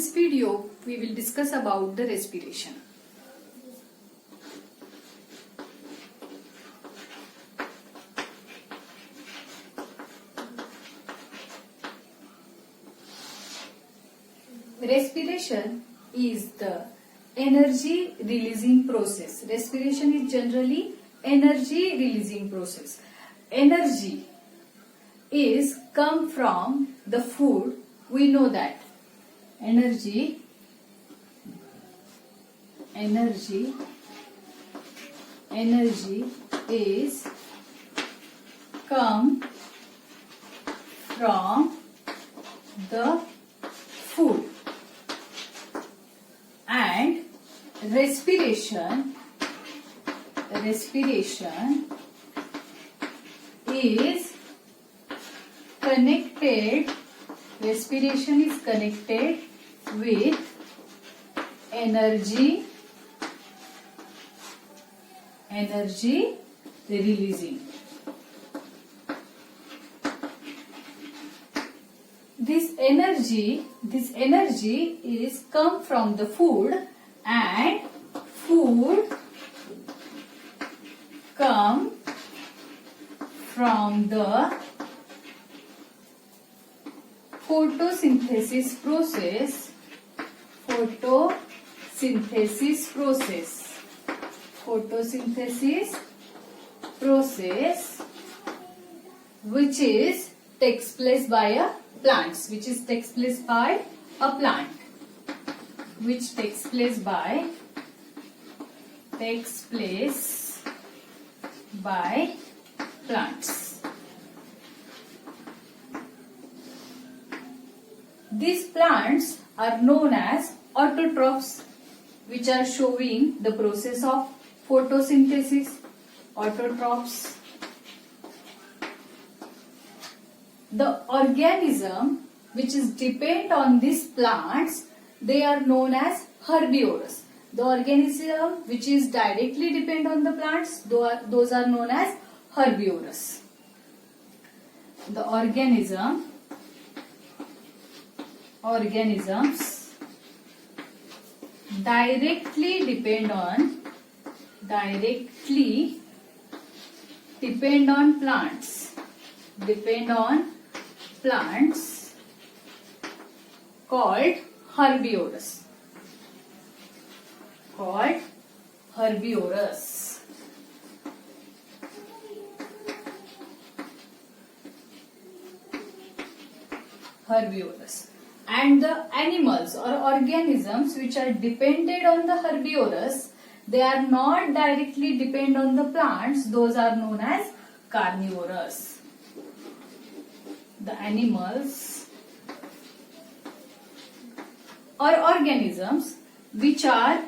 this video, we will discuss about the respiration. Respiration is the energy releasing process. Respiration is generally energy releasing process. Energy is come from the food. We know that energy is come from the food, and respiration is connected with energy releasing. This energy is come from the food, and food come from the photosynthesis process, which takes place by a plant, plants. These plants are known as autotrophs, which are showing the process of photosynthesis. Autotrophs. The organism which is depend on these plants, they are known as herbivorous. The organism which is directly depend on the plants, those are known as herbivorous. The organisms directly depend on plants called herbivorous. And the animals or organisms which are dependent on the herbivorous, they are not directly depend on the plants, those are known as carnivorous. The animals or organisms which are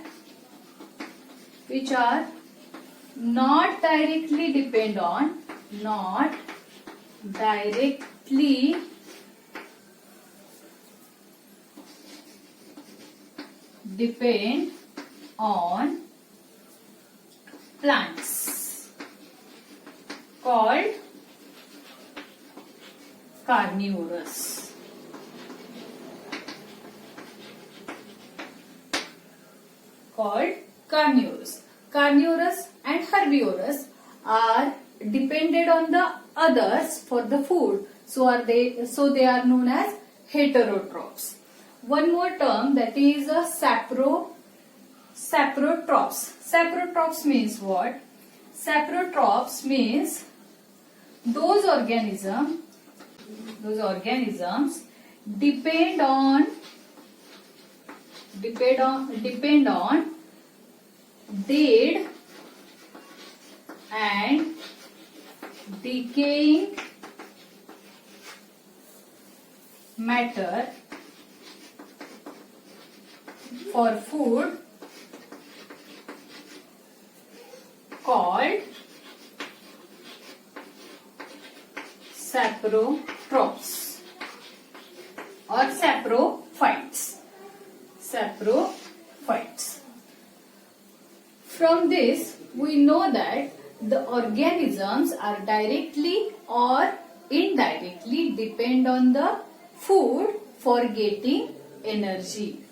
not directly depend on plants called carnivorous. Carnivorous and herbivorous are dependent on the others for the food, so they are known as heterotrophs. One more term, that is a saprotrophs. Saprotrophs means what? Saprotrophs means those organisms depend on dead and decaying matter for food called saprotrophs or saprophytes. From this, we know that the organisms are directly or indirectly depend on the food for getting energy.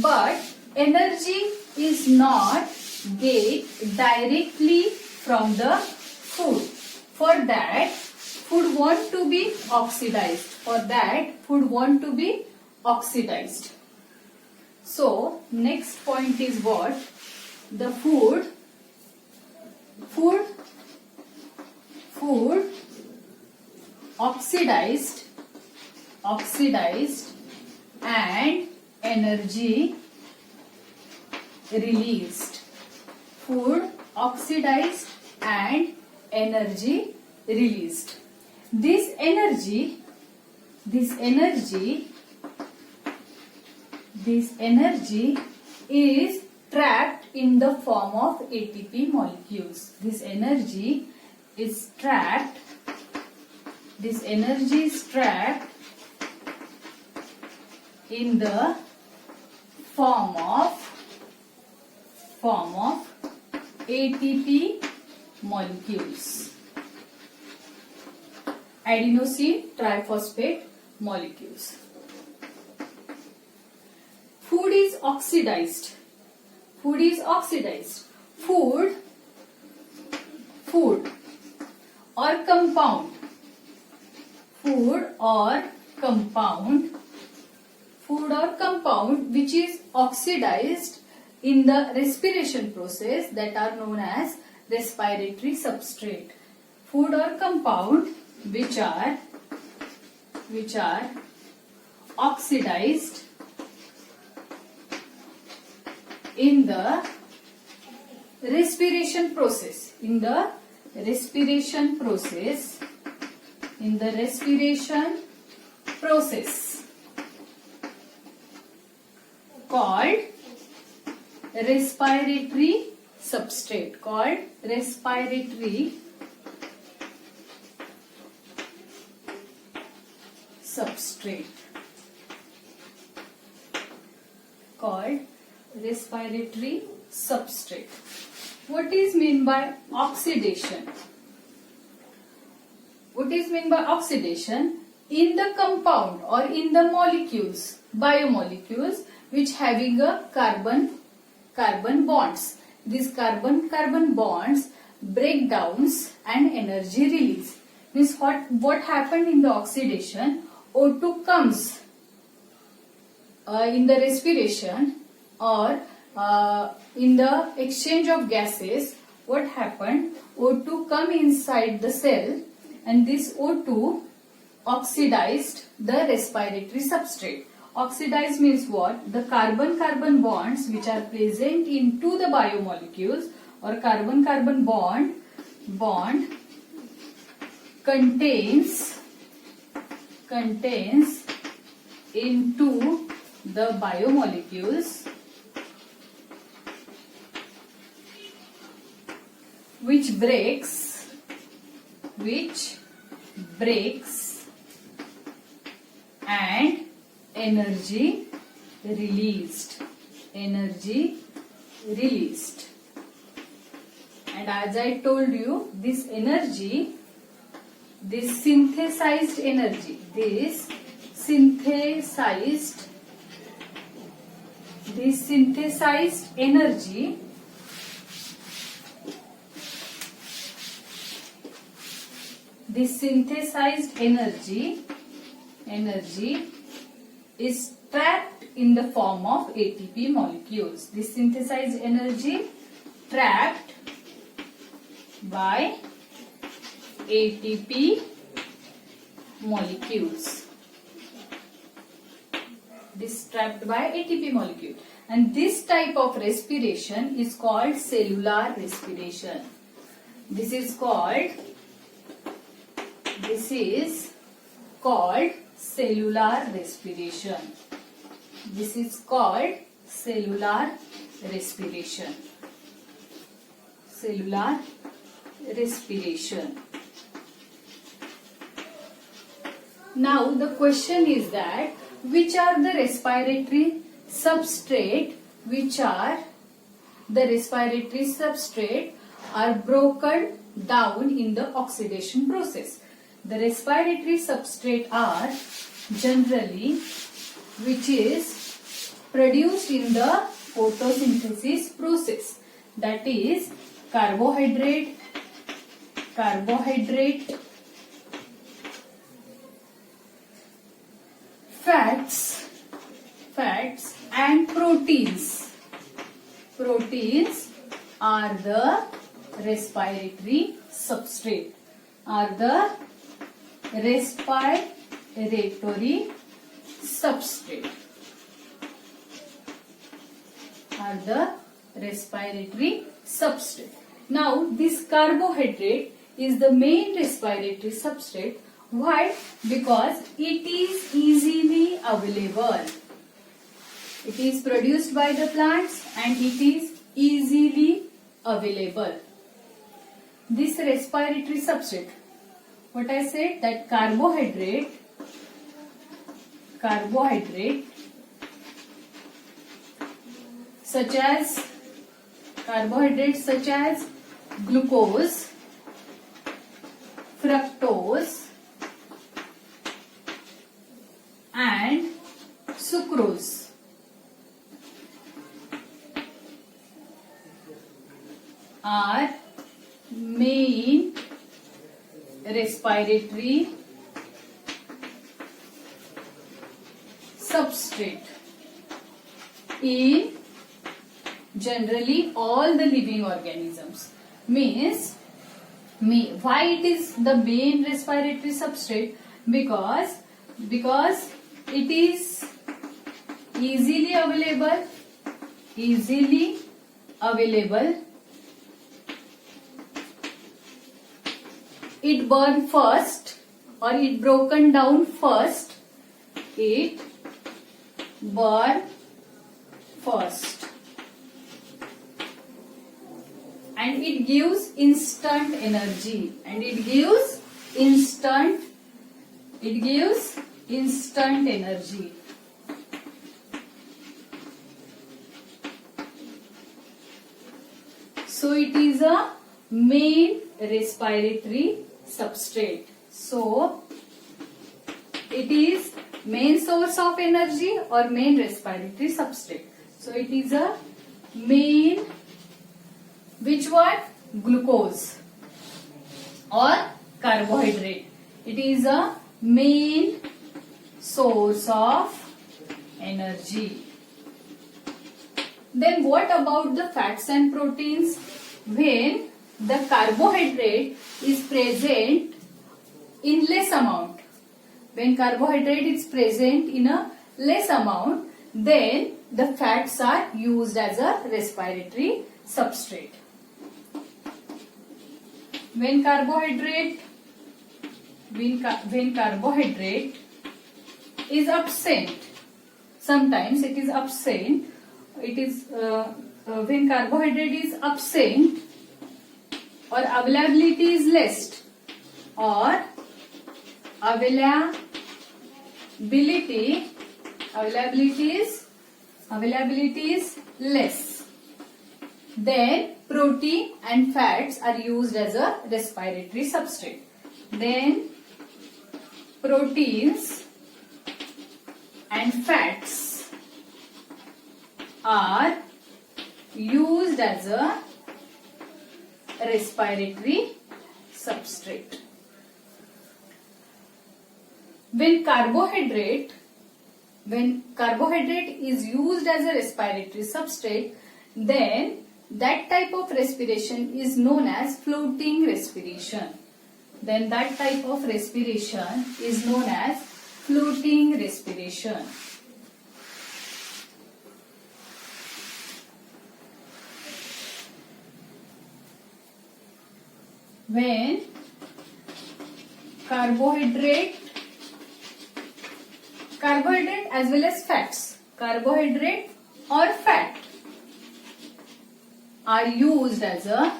But energy is not get directly from the food. For that, food want to be oxidized. So next point is what? The food oxidized and energy released. Food oxidized and energy released. This energy is trapped in the form of ATP molecules. This energy is trapped in the form of ATP molecules. Adenosine triphosphate molecules. Food is oxidized. Food or compound. Food or compound which is oxidized in the respiration process that are known as respiratory substrate. Food or compound which are oxidized in the respiration process. Called respiratory substrate. Called respiratory substrate. What is meant by oxidation? In the compound or in the molecules, biomolecules which having a carbon bonds. These carbon bonds break downs and energy release. Means what happened in the oxidation? O2 comes in the respiration or in the exchange of gases. What happened? O2 come inside the cell and this O2 oxidized the respiratory substrate. Oxidized means what? The carbon bonds which are present into the biomolecules or carbon bond contains into the biomolecules which breaks and energy released. And as I told you, this synthesized energy is trapped in the form of ATP molecules. This synthesized energy trapped by ATP molecules. And this type of respiration is called cellular respiration. This is called cellular respiration. Cellular respiration. Now the question is that which are the respiratory substrate are broken down in the oxidation process. The respiratory substrate are generally which is produced in the photosynthesis process. That is carbohydrate, fats and proteins. Proteins are the respiratory substrate. Now this carbohydrate is the main respiratory substrate. Why? Because it is easily available. It is produced by the plants and it is easily available. This respiratory substrate, what I said, that carbohydrate such as glucose, fructose and sucrose are main respiratory substrate in generally all the living organisms. Why it is the main respiratory substrate? Because it is easily available. It burn first or it broken down first. It burn first. And it gives instant energy. So it is a main respiratory substrate. So it is main source of energy or main respiratory substrate. So it is a main, which one? Glucose or carbohydrate. It is a main source of energy. Then what about the fats and proteins? When the carbohydrate is present in less amount, then the fats are used as a respiratory substrate. When carbohydrate is absent, sometimes it is absent. It is when carbohydrate is absent or availability is less, or availability is less, then protein and fats are used as a respiratory substrate. Then proteins and fats are used as a respiratory substrate. When carbohydrate is used as a respiratory substrate, then that type of respiration is known as floating respiration. When carbohydrate as well as fats, carbohydrate or fat are used as a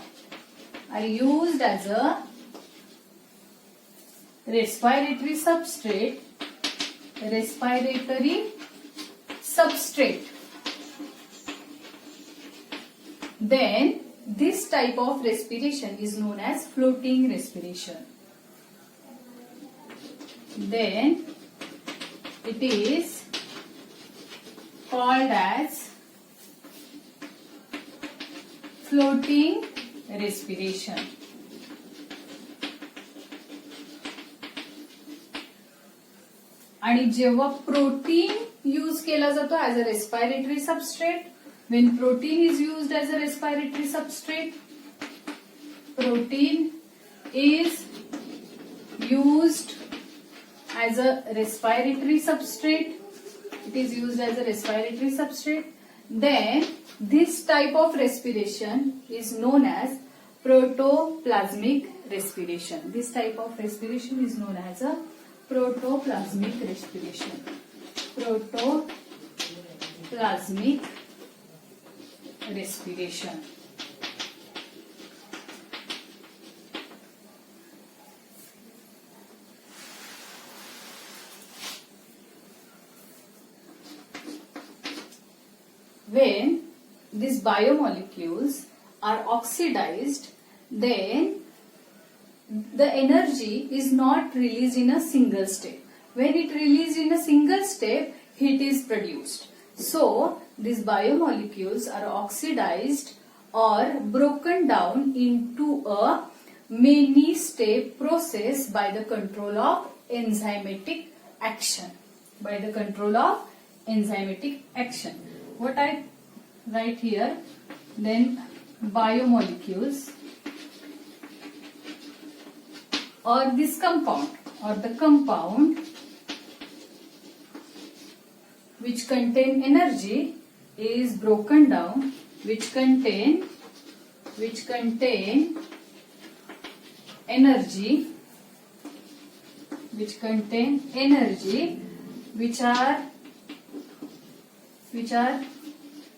respiratory substrate, then this type of respiration is known as floating respiration. then it is called as floating respiration. आणि जेव्हा protein use केला जातो as a respiratory substrate, when protein is used as a respiratory substrate, protein is used as a respiratory substrate, it is used as a respiratory substrate, then this type of respiration is known as protoplasmic respiration. This type of respiration is known as a protoplasmic respiration. Protoplasmic respiration. When these biomolecules are oxidized, then the energy is not released in a single step. When it released in a single step, heat is produced. So, these biomolecules are oxidized or broken down into a many-step process by the control of enzymatic action. By the control of enzymatic action. What I write here, then biomolecules or this compound or the compound which contain energy is broken down, which contain energy which are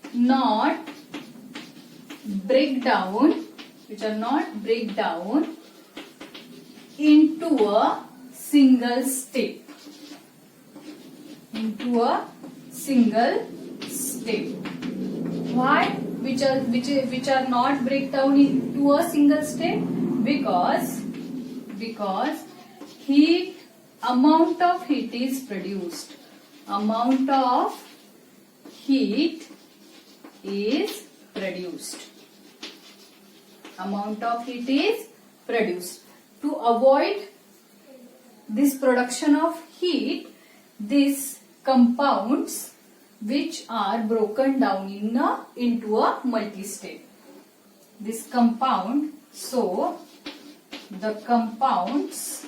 not break down into a single step. Why? Which are not break down into a single step? Because amount of heat is produced. Amount of heat is produced. To avoid this production of heat, these compounds which are broken down into a multi-step. This compound, so the compounds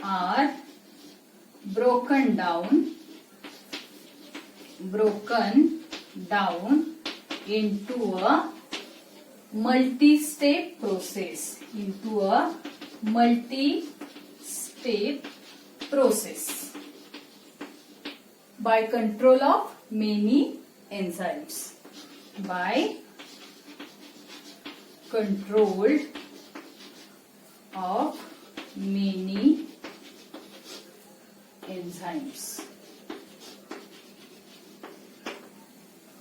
are broken down into a multi-step process. By control of many enzymes. By control of many enzymes.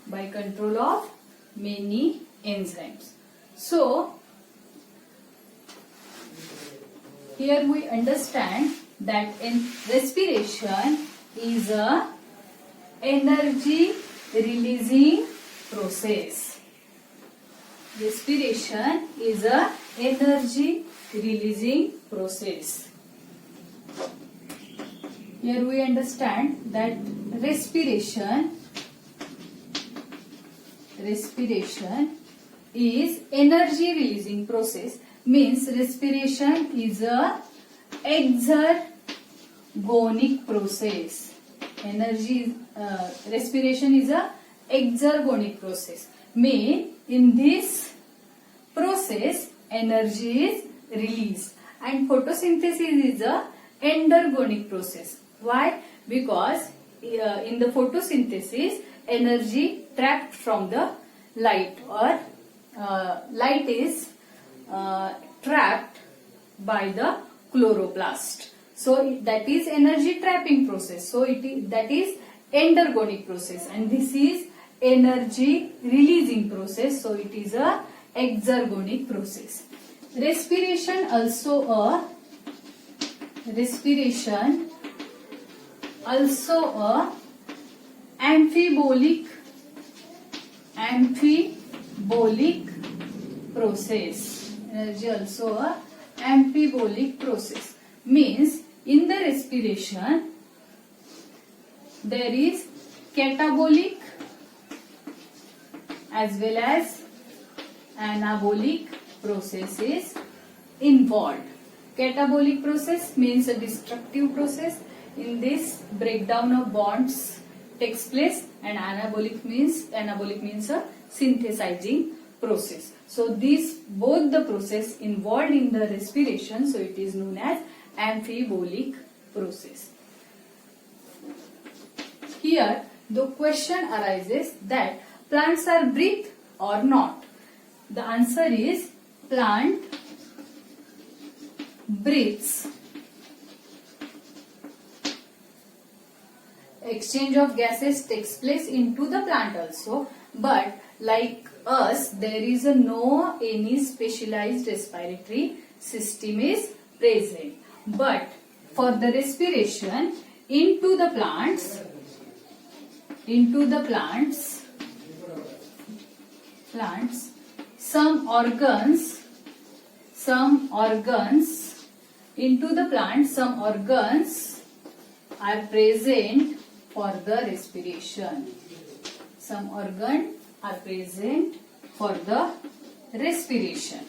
By control of many enzymes. So, here we understand that respiration is a energy releasing process. Respiration is a energy releasing process. Here we understand that respiration is energy releasing process, means respiration is a exergonic process. Respiration is a exergonic process. Mean in this process energy is released, and photosynthesis is a endergonic process. Why? Because in the photosynthesis energy trapped from the light, or light is trapped by the chloroplast. So that is energy trapping process. So that is endergonic process, and this is energy releasing process. So it is a exergonic process. Respiration also a amphibolic process. Energy also a amphibolic process. Means in the respiration there is catabolic as well as anabolic processes involved. Catabolic process means a destructive process. In this, breakdown of bonds takes place, and anabolic means a synthesizing process. So these both the process involved in the respiration, so it is known as amphibolic process. Here the question arises that plants are breathe or not. The answer is plant breathes. Exchange of gases takes place into the plant also, but like us there is no any specialized respiratory system is present. But for the respiration into the plants some organs into the plant, some organs are present for the respiration. Some organs are present for the respiration.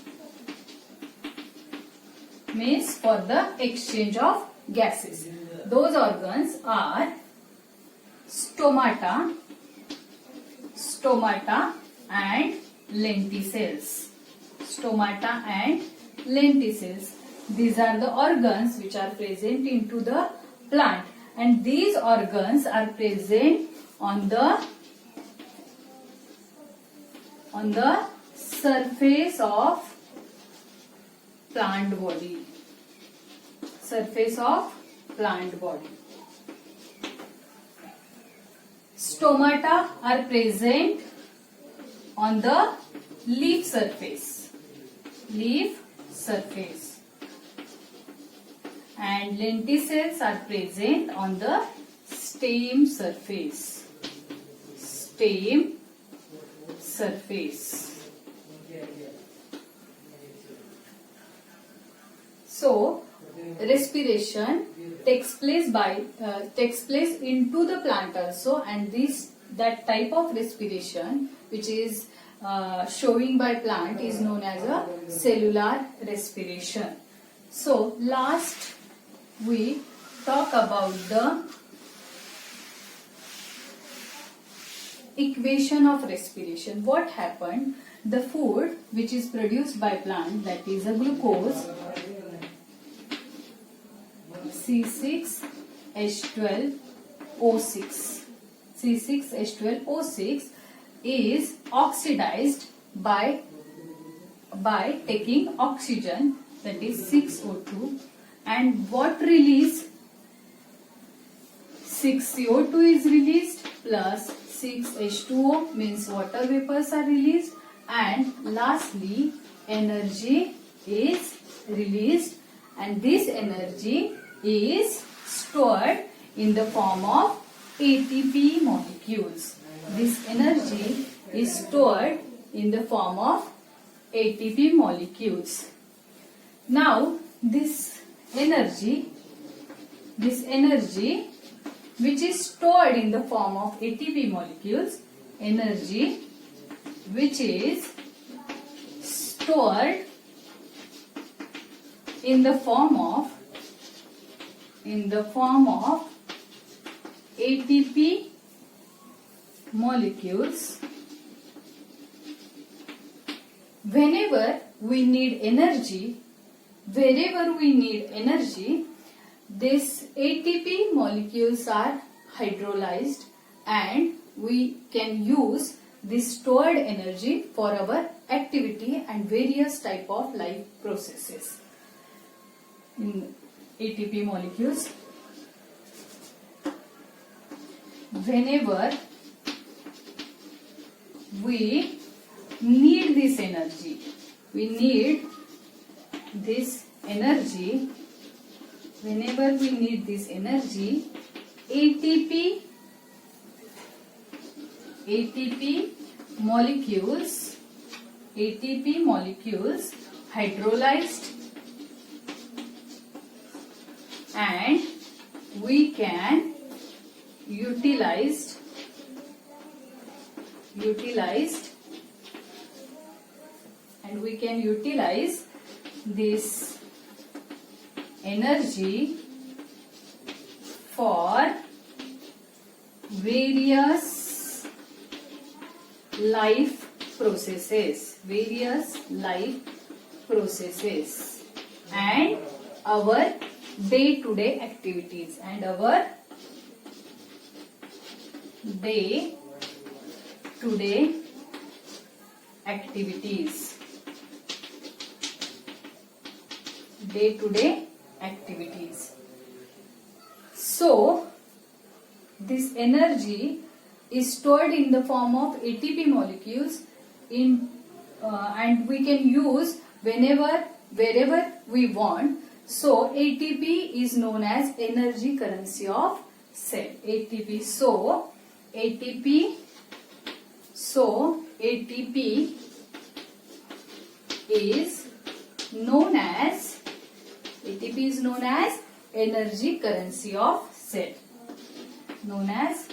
Means for the exchange of gases. Those organs are stomata and lenticels. Stomata and lenticels. These are the organs which are present into the plant, and these organs are present on the surface of plant body. Surface of plant body. Stomata are present on the leaf surface. And lenticels are present on the stem surface. So respiration takes place into the plant also, and that type of respiration which is showing by plant is known as a cellular respiration. So last we talk about the equation of respiration. What happened? The food which is produced by plant, that is a glucose, C6H12O6. C6H12O6 is oxidized by taking oxygen, that is 6O2, and what release? 6CO2 is released plus 6H2O, means water vapors are released, and lastly energy is released, and this energy is stored in the form of ATP molecules. This energy is stored in the form of ATP molecules. Now this energy which is stored in the form of ATP molecules, energy which is stored in the form of ATP molecules. Whenever we need energy, this ATP molecules are hydrolyzed, and we can use this stored energy for our activity and various type of life processes. In ATP molecules, whenever we need this energy, we need this energy, whenever we need this energy, ATP molecules hydrolyzed, and we can utilized and we can utilize this energy for various life processes and our day-to-day activities So, this energy is stored in the form of ATP molecules and we can use wherever we want. So, ATP is known as energy currency of cell. ATP is known as energy currency of cell. Known as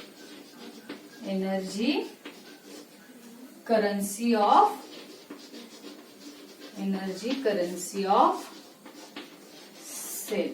energy currency of cell.